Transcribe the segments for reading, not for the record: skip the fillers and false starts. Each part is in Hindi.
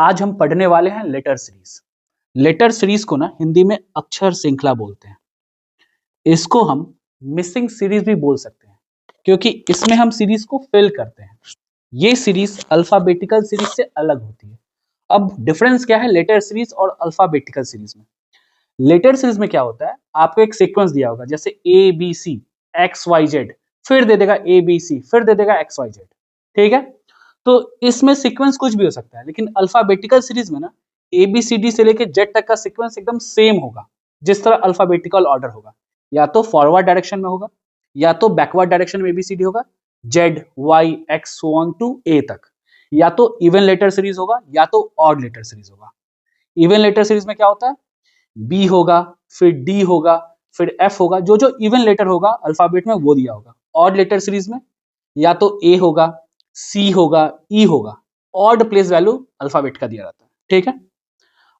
आज हम पढ़ने वाले हैं लेटर सीरीज। लेटर सीरीज को ना हिंदी में अक्षर श्रृंखला बोलते हैं। इसको हम मिसिंग सीरीज भी बोल सकते हैं क्योंकि इसमें हम सीरीज को फिल करते हैं। ये सीरीज अल्फाबेटिकल सीरीज से अलग होती है। अब डिफरेंस क्या है लेटर सीरीज और अल्फाबेटिकल सीरीज में? लेटर सीरीज में क्या होता है, आपको एक सीक्वेंस दिया होगा जैसे A B C X Y Z, फिर दे देगा ए बी सी, फिर दे देगा एक्स वाई जेड। ठीक है, तो इसमें सीक्वेंस कुछ भी हो सकता है, लेकिन अल्फाबेटिकल सीरीज में ना ए बी सी डी से लेके जेड तक का सीक्वेंस एकदम सेम होगा। जिस तरह अल्फाबेटिकल ऑर्डर होगा, या तो फॉरवर्ड डायरेक्शन में होगा या तो बैकवर्ड डायरेक्शन में एबीसीडी होगा, Z Y X so on to A तक, या तो इवन लेटर सीरीज होगा या तो ऑड लेटर सीरीज होगा। इवन लेटर सीरीज में क्या होता है, बी होगा, फिर डी होगा, फिर एफ होगा, जो जो इवन लेटर होगा अल्फाबेट में वो दिया होगा। ऑड लेटर सीरीज में या तो ए होगा, सी होगा, ई होगा, ऑड प्लेस वैल्यू अल्फाबेट का दिया जाता है। ठीक है,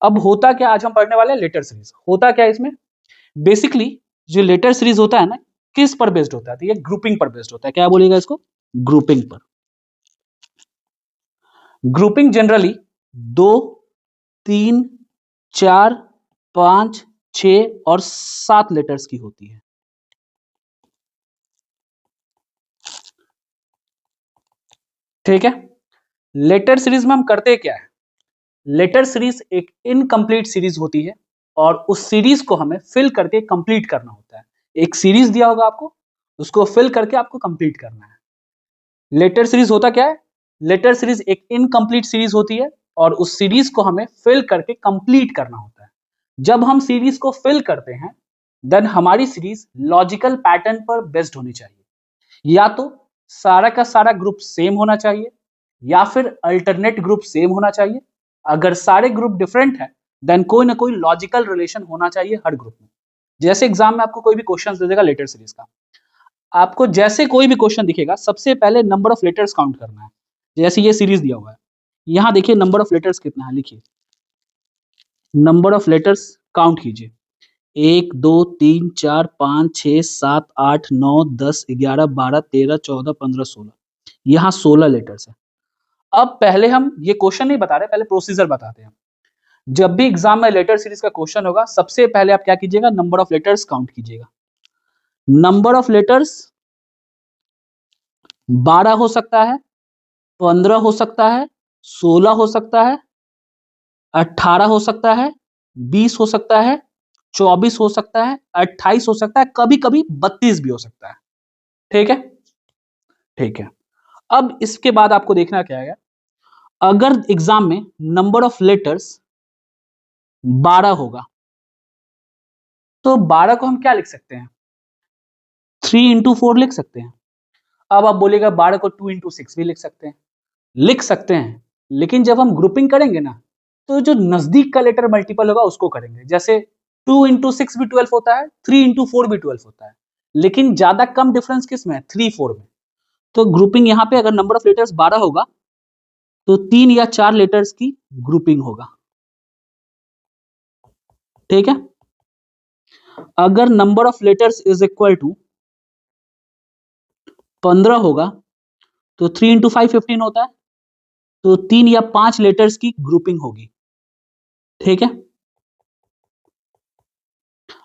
अब होता क्या, आज हम पढ़ने वाले हैं लेटर सीरीज। होता क्या इसमें, बेसिकली जो लेटर सीरीज होता है ना, किस पर बेस्ड होता है, तो ये ग्रुपिंग पर बेस्ड होता है। क्या बोलेगा इसको, ग्रुपिंग पर। ग्रुपिंग जनरली 2, 3, 4, 5, 6 और 7 लेटर्स की होती है। ठीक है, लेटर सीरीज में हम करते क्या है, लेटर सीरीज एक इनकम्प्लीट सीरीज होती है और उस सीरीज को हमें फिल करके कंप्लीट करना होता है। एक सीरीज दिया होगा आपको, उसको फिल करके आपको कंप्लीट करना है। लेटर सीरीज होता क्या है, लेटर सीरीज एक इनकम्प्लीट सीरीज होती है और उस सीरीज को हमें फिल करके कंप्लीट करना होता है। जब हम सीरीज को फिल करते हैं देन हमारी सीरीज लॉजिकल पैटर्न पर बेस्ड होनी चाहिए। या तो सारा का सारा ग्रुप सेम होना चाहिए या फिर अल्टरनेट ग्रुप सेम होना चाहिए। अगर सारे ग्रुप डिफरेंट है देन कोई ना कोई लॉजिकल रिलेशन होना चाहिए हर ग्रुप में। जैसे एग्जाम में आपको कोई भी क्वेश्चन दे देगा लेटर सीरीज का, आपको जैसे कोई भी क्वेश्चन दिखेगा सबसे पहले नंबर ऑफ लेटर्स काउंट करना है। जैसे ये सीरीज दिया हुआ है, यहां देखिए नंबर ऑफ लेटर्स कितना है, लिखिए नंबर ऑफ लेटर्स काउंट कीजिए। 1 2 3 4 5 6 7 8 9 10 11 12 13 14 15 16, यहाँ 16 लेटर्स है। अब पहले हम ये क्वेश्चन नहीं बता रहे, पहले प्रोसीजर बताते हैं। जब भी एग्जाम में लेटर सीरीज का क्वेश्चन होगा सबसे पहले आप क्या कीजिएगा, नंबर ऑफ लेटर्स काउंट कीजिएगा। नंबर ऑफ लेटर्स 12 हो सकता है, 15 हो सकता है, 16 हो सकता है, 18 हो सकता है, 20 हो सकता है, 24 हो सकता है, 28 हो सकता है, कभी कभी 32 भी हो सकता है। ठीक है, ठीक है। अब इसके बाद आपको देखना क्या है, अगर एग्जाम में नंबर ऑफ लेटर्स 12 होगा तो 12 को हम क्या लिख सकते हैं, 3 इंटू 4 लिख सकते हैं। अब आप बोलेगा 12 को 2 इंटू 6 भी लिख सकते हैं, लिख सकते हैं, लेकिन जब हम ग्रुपिंग करेंगे ना तो जो नजदीक का लेटर मल्टीपल होगा उसको करेंगे। जैसे 2 इंटू 6 भी 12 होता है, 3 इंटू 4 भी 12 होता है, लेकिन ज्यादा कम डिफरेंस किस में है, 3 4 में। तो ग्रुपिंग यहाँ पे अगर नंबर ऑफ लेटर्स 12 होगा तो 3 या 4 लेटर्स की ग्रुपिंग होगा। ठीक है, अगर number of letters is equal to 15 होगा तो 3 इंटू 5 15 होता है, तो 3 या 5 लेटर्स की ग्रुपिंग होगी। ठीक है,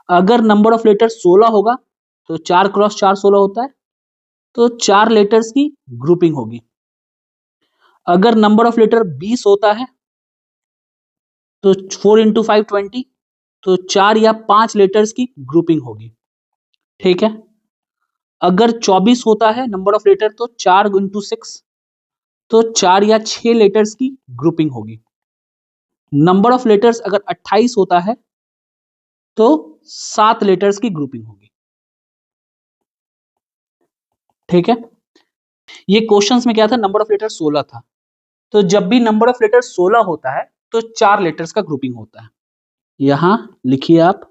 अगर नंबर ऑफ लेटर्स 16 होगा तो 4 क्रॉस 4 16 होता है, तो 4 लेटर्स की ग्रुपिंग होगी। अगर नंबर ऑफ लेटर 20 होता है तो 4 इंटू 5 20, तो 4 या 5 लेटर्स की ग्रुपिंग होगी। ठीक है, अगर 24 होता है नंबर ऑफ लेटर तो 4 इंटू 6, तो 4 या 6 लेटर्स की ग्रुपिंग होगी। नंबर ऑफ लेटर्स अगर 28 होता है तो 7 लेटर्स की ग्रुपिंग होगी। ठीक है, ये क्वेश्चंस में क्या था, नंबर ऑफ लेटर 16 था, तो जब भी नंबर ऑफ लेटर 16 होता है तो 4 लेटर्स का ग्रुपिंग होता है। यहां लिखिए आप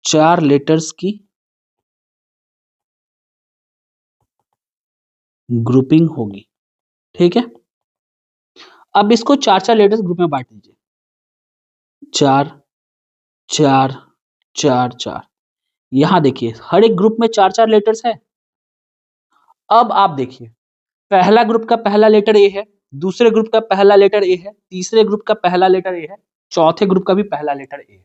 4 लेटर्स की ग्रुपिंग होगी। ठीक है, अब इसको 4 लेटर्स ग्रुप में बांट दीजिए, 4 4 4 4। यहां देखिए हर एक ग्रुप में 4 लेटर्स है। अब आप देखिए पहला ग्रुप का पहला लेटर ए है, दूसरे ग्रुप का पहला लेटर ए है, तीसरे ग्रुप का पहला लेटर ए है, चौथे ग्रुप का भी पहला लेटर ए है।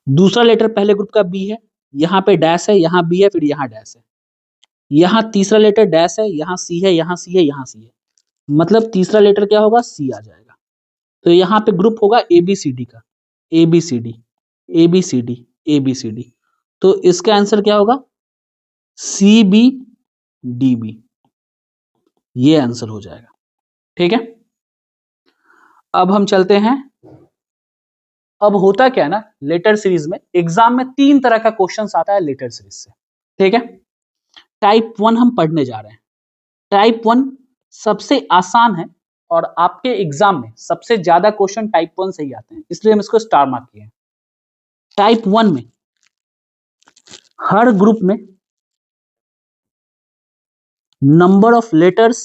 दूसरा लेटर पहले ग्रुप का बी है, यहाँ पे डैश है, यहाँ बी है, फिर यहाँ डैश है। यहाँ तीसरा लेटर डैश है, यहाँ सी है, यहाँ सी है, यहाँ सी है, मतलब तीसरा लेटर क्या होगा, सी आ जाएगा। तो यहाँ पे ग्रुप होगा ए बी सी डी का, A B C D, A B C D, A B C D. तो इसका आंसर क्या होगा, सी बी डी बी, ये आंसर हो जाएगा। ठीक है, अब हम चलते हैं। अब होता क्या है ना, लेटर सीरीज में एग्जाम में 3 तरह का क्वेश्चन आता है लेटर सीरीज से। ठीक है, टाइप 1 हम पढ़ने जा रहे हैं। टाइप 1 सबसे आसान है और आपके एग्जाम में सबसे ज्यादा क्वेश्चन टाइप 1 से ही आते हैं, इसलिए हम इसको स्टार मार्क किए हैं। टाइप 1 में हर ग्रुप में नंबर ऑफ लेटर्स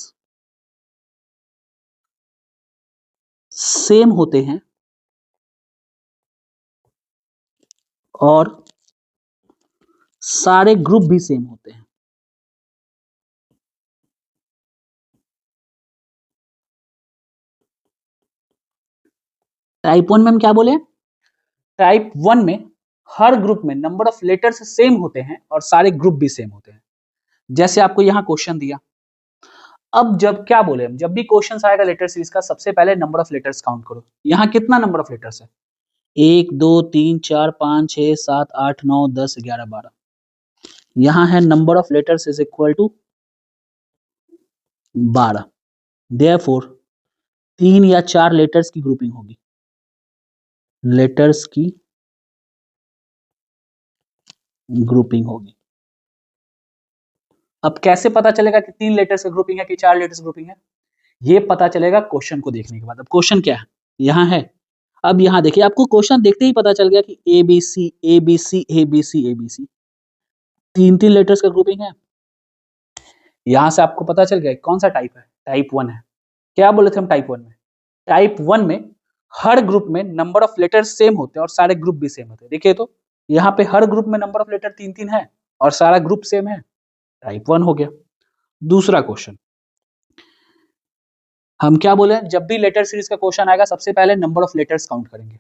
सेम होते हैं और सारे ग्रुप भी सेम होते हैं। टाइप 1 में हम क्या बोले, टाइप 1 में हर ग्रुप में नंबर ऑफ लेटर्स सेम होते हैं और सारे ग्रुप भी सेम होते हैं। जैसे आपको यहां क्वेश्चन दिया, अब जब क्या बोले हम, जब भी क्वेश्चन आएगा लेटर सीरीज का, सबसे पहले नंबर ऑफ लेटर्स काउंट करो। यहां कितना नंबर ऑफ लेटर्स है, 1 2 3 4 5 6 7 8 9 10 11 12। यहां है number of letters is equal to 12। Therefore 3 या 4 लेटर्स की ग्रुपिंग होगी, लेटर्स की ग्रुपिंग होगी। अब कैसे पता चलेगा कि 3 लेटर्स की ग्रुपिंग है कि 4 लेटर्स ग्रुपिंग है, ये पता चलेगा क्वेश्चन को देखने के बाद। अब क्वेश्चन क्या है, यहां है। अब यहां देखिए, आपको क्वेश्चन देखते ही पता चल गया कि A B C A B C A B C A B C, 3 letters का ग्रुपिंग है। यहां से आपको पता चल गया कौन सा टाइप है, टाइप 1 है। क्या बोले थे हम टाइप 1 में, टाइप 1 में हर ग्रुप में नंबर ऑफ लेटर्स सेम होते हैं और सारे ग्रुप भी सेम होते हैं। देखिए तो यहाँ पे हर ग्रुप में नंबर ऑफ लेटर 3 है और सारा ग्रुप सेम है, टाइप 1 हो गया। दूसरा क्वेश्चन, हम क्या बोले, जब भी लेटर सीरीज का क्वेश्चन आएगा सबसे पहले नंबर ऑफ लेटर्स काउंट करेंगे।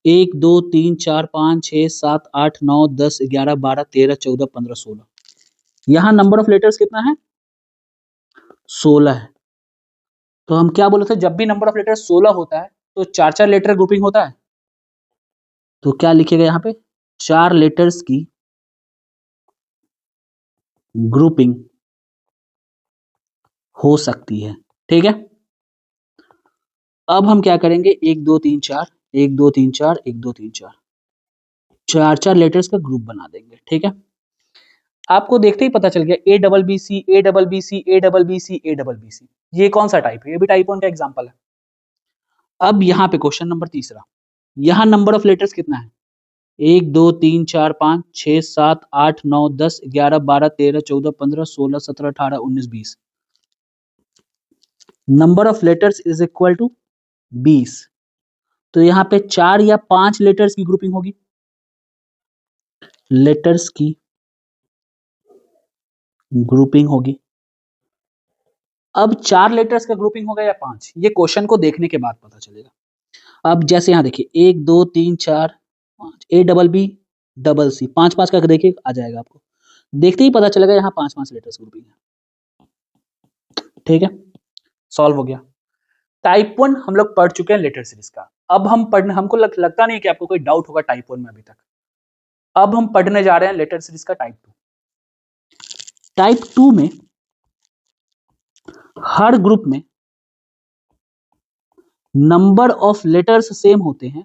1 2 3 4 5 6 7 8 9 10 11 12 13 14 15 16। यहां नंबर ऑफ लेटर्स कितना है, 16 है। तो हम क्या बोले थे, जब भी नंबर ऑफ लेटर्स 16 होता है तो 4 लेटर ग्रुपिंग होता है। तो क्या लिखेगा यहाँ पे, 4 लेटर्स की ग्रुपिंग हो सकती है। ठीक है, अब हम क्या करेंगे, 1 2 3 4 1 2 3 4 1 2 3 4 4 लेटर्स का ग्रुप बना देंगे। ठीक है, आपको देखते ही पता चल गया A double B C A double B C A double B C A double B C, ये कौन सा टाइप है, ये भी टाइप 1 का एग्जांपल है। अब यहाँ पे क्वेश्चन नंबर तीसरा, यहाँ नंबर ऑफ लेटर्स कितना है, 1 2 3 4 5 6 7 8 9 10 11 12 13 14 15 16 17 18 19 20। Number of letters is equal to 20। तो यहाँ पे 4 या 5 लेटर्स की ग्रुपिंग होगी, लेटर्स की ग्रुपिंग होगी। अब 4 लेटर्स का ग्रुपिंग होगा या 5, ये क्वेश्चन को देखने के बाद पता चलेगा। अब जैसे यहाँ देखिए 1 2 3 4 5 A double B double C, 5 5 का देखिए आ जाएगा, आपको देखते ही पता चलेगा यहाँ 5 5 लेटर्स ग्रुपिंग है। ठीक है, सॉल्व हो गया। टाइप 1 हम लोग पढ़ चुके हैं लेटर सीरीज का। अब हम पढ़ने, हमको लगता नहीं कि आपको कोई डाउट होगा टाइप 1 में अभी तक। अब हम पढ़ने जा रहे हैं लेटर सीरीज का टाइप 2। टाइप 2 में हर ग्रुप में नंबर ऑफ लेटर्स सेम होते हैं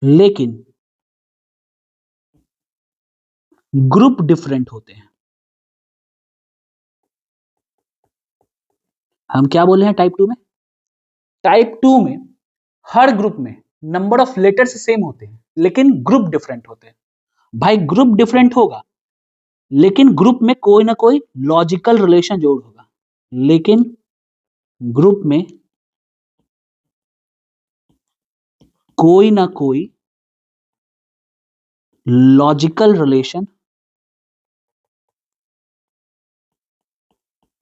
लेकिन ग्रुप डिफरेंट होते हैं। हम क्या बोले हैं टाइप 2 में, टाइप 2 में हर ग्रुप में नंबर ऑफ लेटर्स सेम होते हैं लेकिन ग्रुप डिफरेंट होते हैं। भाई ग्रुप डिफरेंट होगा लेकिन ग्रुप में कोई ना कोई लॉजिकल रिलेशन जरूर होगा, लेकिन ग्रुप में कोई ना कोई लॉजिकल रिलेशन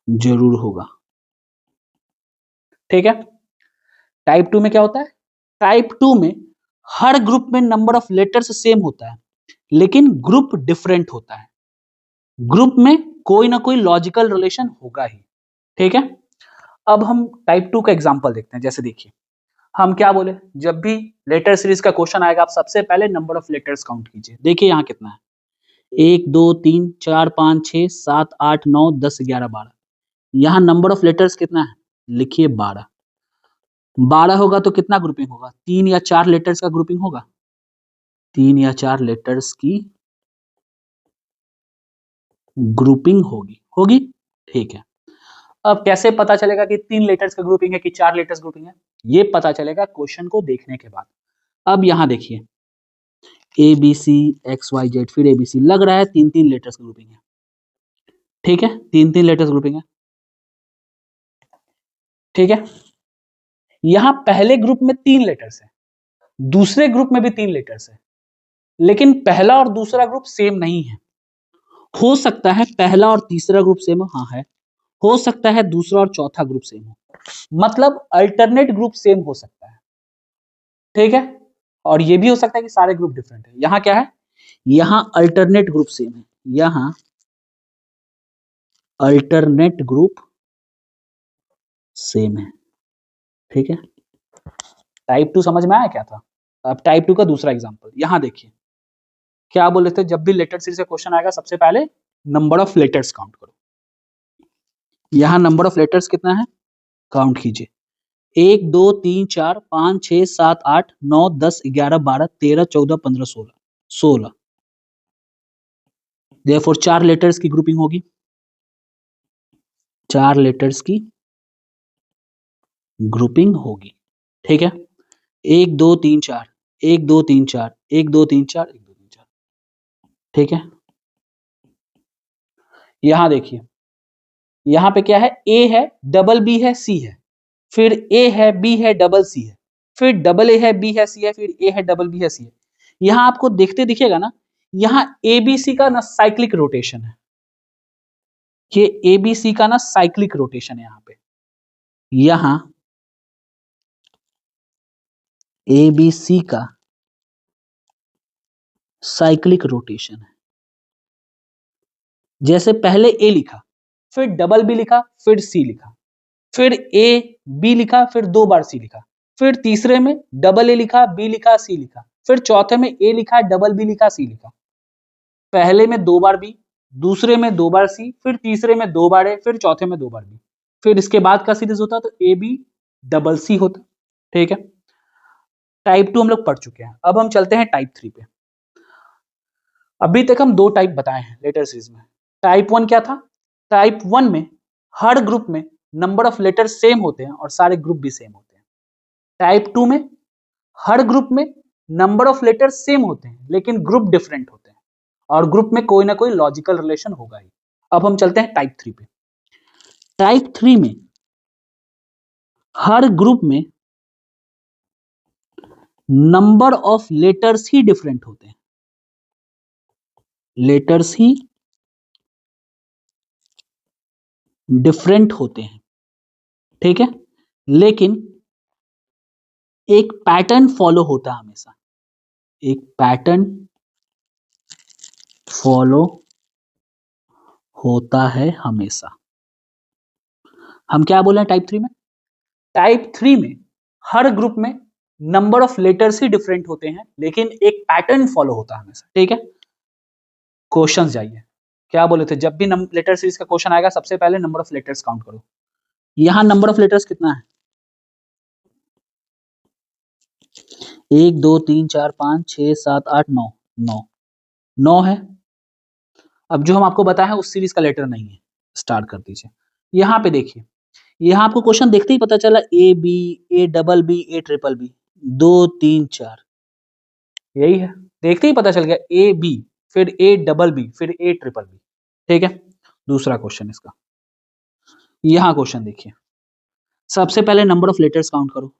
जरूर होगा। ठीक है। टाइप 2 में क्या होता है? टाइप 2 में हर ग्रुप में नंबर ऑफ लेटर्स सेम होता है, लेकिन ग्रुप डिफरेंट होता है। ग्रुप में कोई ना कोई लॉजिकल रिलेशन होगा ही। ठीक है। अब हम टाइप 2 का एग्जांपल देखते हैं। जैसे देखिए, हम क्या बोले, जब भी लेटर सीरीज का क्वेश्चन आएगा, आप सबसे पहले नंबर ऑफ लेटर्स काउंट कीजिए। देखिए यहाँ कितना है, 1 2 3 4 5 6 7 8 9 10 11 12। यहाँ नंबर ऑफ लेटर्स कितना है? लिखिए 12। 12 होगा तो कितना ग्रुपिंग होगा? 3 या 4 लेटर्स का ग्रुपिंग होगा। 3 या 4 लेटर्स की ग्रुपिंग होगी। होगी। ठीक है। अब कैसे पता चलेगा कि 3 लेटर्स का ग्रुपिंग है कि 4 लेटर्स ग्रुपिंग है? ये पता चलेगा क्वेश्चन को देखने के बाद। अब यहां देखिए, A B C X Y Z, फिर एबीसी, लग रहा है 3-3 लेटर्स का ग्रुपिंग है। ठीक है, 3-3 लेटर्स ग्रुपिंग है। ठीक है। यहां पहले ग्रुप में 3 लेटर्स है, दूसरे ग्रुप में भी 3 लेटर्स है, लेकिन पहला और दूसरा ग्रुप सेम नहीं है। हो सकता है पहला और तीसरा ग्रुप सेम हो, हाँ है। हो सकता है दूसरा और चौथा ग्रुप सेम हो, मतलब अल्टरनेट ग्रुप सेम हो सकता है। ठीक है। और ये भी हो सकता है कि सारे ग्रुप डिफरेंट है। यहां क्या है? यहां अल्टरनेट ग्रुप सेम है। यहां अल्टरनेट ग्रुप सेम है। ठीक है। टाइप 2 समझ में आया क्या था? अब टाइप 2 का दूसरा एग्जांपल यहां देखिए, क्या बोले थे, जब भी लेटर सीरीज से क्वेश्चन आएगा, सबसे पहले नंबर ऑफ लेटर्स काउंट करो। यहां नंबर ऑफ लेटर्स कितना है? काउंट कीजिए, 1 2 3 4 5 6 7 8 9 10 11 12 13 14 15 16 16। देयरफॉर 4 लेटर्स की ग्रुपिंग होगी। 4 लेटर्स की ग्रुपिंग होगी। ठीक है। 1 2 3 4 1 2 3 4 1 2 3 4 1 2 3 4। ठीक है। यहां देखिए, यहां पे क्या है? ए है, डबल बी है, सी है, फिर ए है, बी है, डबल सी है, फिर डबल ए है, बी है, सी है, फिर ए है, डबल बी है, सी है। यहां आपको देखते दिखेगा ना, यहां एबीसी का ना साइक्लिक रोटेशन है। ये एबीसी का ना साइक्लिक रोटेशन है। यहां पे, यहां एबीसी का साइक्लिक रोटेशन है। जैसे पहले ए लिखा, फिर डबल बी लिखा, फिर सी लिखा, फिर ए बी लिखा, फिर 2 बार सी लिखा, फिर तीसरे में डबल ए लिखा, बी लिखा, सी लिखा, फिर चौथे में ए लिखा, डबल बी लिखा, सी लिखा। पहले में 2 बार बी, दूसरे में 2 बार सी, फिर तीसरे में 2 बार ए, फिर चौथे में 2 बार बी। फिर इसके बाद का सीरीज होता तो ए बी डबल सी होता। ठीक है। टाइप 2 हम लोग पढ़ चुके हैं। अब हम चलते हैं टाइप 3 पे। अभी तक हम 2 टाइप बताए हैं लेटर सीरीज में। टाइप 1 क्या था? टाइप 1 में हर ग्रुप में नंबर ऑफ लेटर सेम होते हैं और सारे ग्रुप भी सेम होते हैं। टाइप 2 में हर ग्रुप में नंबर ऑफ लेटर सेम होते हैं, लेकिन ग्रुप डिफरेंट होते हैं, और ग्रुप में कोई ना कोई लॉजिकल रिलेशन होगा ही। अब हम चलते हैं टाइप 3 पे। टाइप 3 में हर ग्रुप में number of letters he different होते हैं। लेटर्स ही डिफरेंट होते हैं। ठीक है। लेकिन एक पैटर्न फॉलो होता है हमेशा। एक पैटर्न फॉलो होता है हमेशा। हम क्या बोले टाइप 3 में? टाइप 3 में हर ग्रुप में number of letters he different होते हैं, लेकिन एक पैटर्न फॉलो होता है हमेशा। ठीक है। क्वेश्चंस जाइए, क्या बोले थे, जब भी लेटर सीरीज का क्वेश्चन आएगा, सबसे पहले नंबर ऑफ लेटर्स काउंट करो। यहां नंबर ऑफ लेटर्स कितना है? 1 2 3 4 5 6 7 8 9 9 9 है। अब जो हम आपको बताया है उस सीरीज का लेटर नहीं है। स्टार्ट कर दीजिए। यहां पे देखिए, यहां आपको क्वेश्चन देखते ही पता चला, A B, A double B, A triple B, 2 3 4, यही है। देखते ही पता चल गया, ए बी, फिर ए डबल बी, फिर ए ट्रिपल बी। ठीक है। दूसरा क्वेश्चन इसका, यहां क्वेश्चन देखिए, सबसे पहले नंबर ऑफ लेटर्स काउंट करो।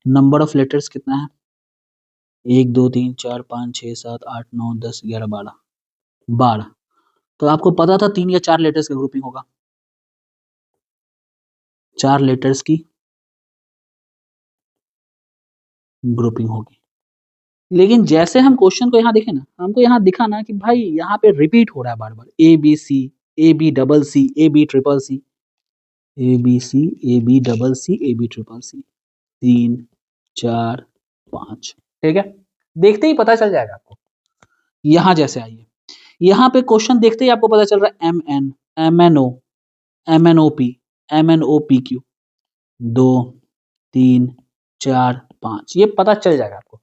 नंबर ऑफ लेटर्स कितना है? 1 2 3 4 5 6 7 8 9 10 11 12 12। तो आपको पता था 3 या 4 लेटर्स का ग्रुपिंग होगा, 4 लेटर्स की ग्रुपिंग होगी। लेकिन जैसे हम क्वेश्चन को यहाँ देखें ना, हमको यहाँ दिखा ना कि भाई यहाँ पे रिपीट हो रहा है बार बार, A B C, A B double C, A B triple C, A B C, A B double C, A B triple C, 3 4 5। ठीक है, देखते ही पता चल जाएगा आपको। यहाँ जैसे आइए, यहाँ पे क्वेश्चन देखते ही आपको पता चल रहा है M N, M N O, M N O P, M N O P Q, 2 3 4 5, ये पता चल जाएगा आपको।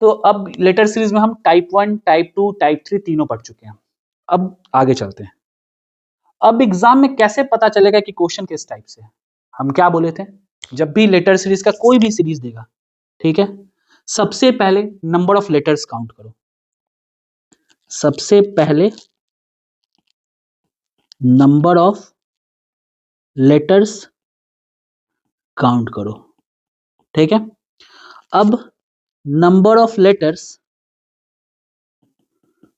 तो अब लेटर सीरीज में हम टाइप 1, टाइप 2, टाइप 3 तीनों पढ़ चुके हैं। अब आगे चलते हैं। अब एग्जाम में कैसे पता चलेगा कि क्वेश्चन किस टाइप से है? हम क्या बोले थे, जब भी लेटर सीरीज का कोई भी सीरीज देगा, ठीक है, सबसे पहले नंबर ऑफ लेटर्स काउंट करो। सबसे पहले नंबर ऑफ लेटर्स काउंट करो। ठीक है, अब नंबर ऑफ लेटर्स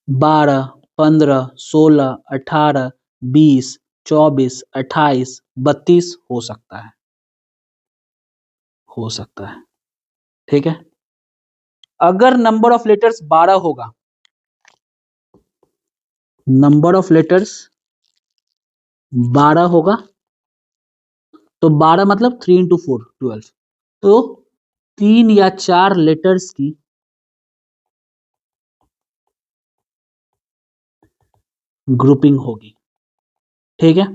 12, 15, 16, 18, 20, 24, 28, 32 हो सकता है, हो सकता है। ठीक है, अगर नंबर ऑफ लेटर्स 12 होगा, नंबर ऑफ लेटर्स 12 होगा, तो 12 मतलब 3 इंटू 4 12, तो 3 या 4 लेटर्स की ग्रुपिंग होगी। ठीक है,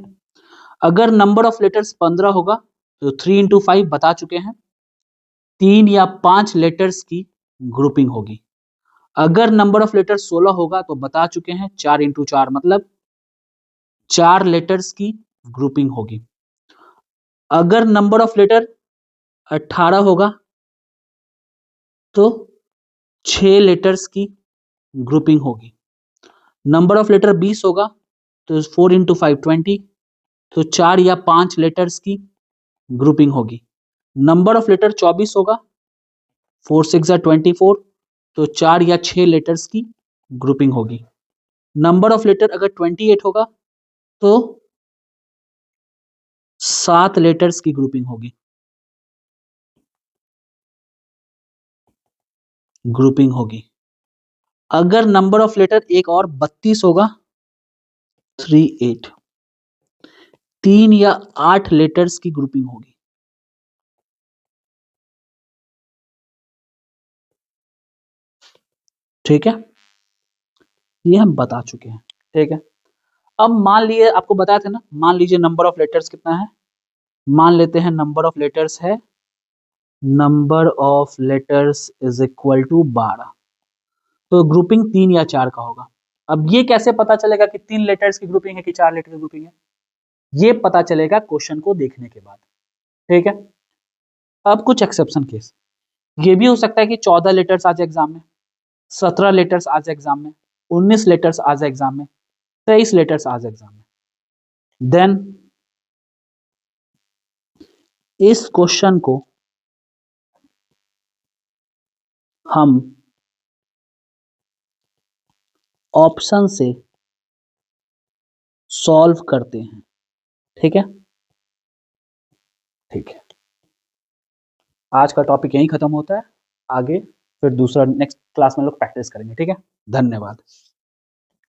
अगर नंबर ऑफ लेटर्स 15 होगा तो 3 इंटू 5 बता चुके हैं, 3 या 5 लेटर्स की ग्रुपिंग होगी। अगर नंबर ऑफ लेटर्स 16 होगा तो बता चुके हैं 4 इंटू 4 मतलब 4 लेटर्स की ग्रुपिंग होगी। अगर नंबर ऑफ लेटर 18 होगा तो 6 लेटर्स की ग्रुपिंग होगी। नंबर ऑफ लेटर 20 होगा तो 4 इंटू 5 20, तो 4 या 5 लेटर्स की ग्रुपिंग होगी। नंबर ऑफ लेटर 24 होगा, 4 6 24, तो 4 या 6 लेटर्स की ग्रुपिंग होगी। नंबर ऑफ लेटर अगर 28 होगा तो 7 लेटर्स की ग्रुपिंग होगी, ग्रुपिंग होगी। अगर नंबर ऑफ लेटर एक और 32 होगा, 38, 3 या 8 लेटर्स की ग्रुपिंग होगी। ठीक है, ये हम बता चुके हैं। ठीक है, अब मान लिए आपको बताया था ना, मान लीजिए नंबर ऑफ लेटर्स कितना है, मान लेते हैं नंबर ऑफ लेटर्स है, number of letters is equal to 12, तो ग्रुपिंग 3 या 4 का होगा। अब ये कैसे पता चलेगा कि 3 लेटर्स की ग्रुपिंग है कि 4 लेटर की ग्रुपिंग है, ये पता चलेगा क्वेश्चन को देखने के बाद। ठीक है, अब कुछ एक्सेप्शन केस, ये भी हो सकता है कि 14 लेटर्स आ जाए एग्जाम में, 17 लेटर्स आ जाए एग्जाम में, 19 लेटर्स आ जाए एग्जाम में, 23 लेटर्स आ जाए एग्जाम में। देन इस क्वेश्चन को हम ऑप्शन से सॉल्व करते हैं। ठीक है, ठीक है, आज का टॉपिक यहीं खत्म होता है, आगे फिर दूसरा नेक्स्ट क्लास में लोग प्रैक्टिस करेंगे। ठीक है, धन्यवाद।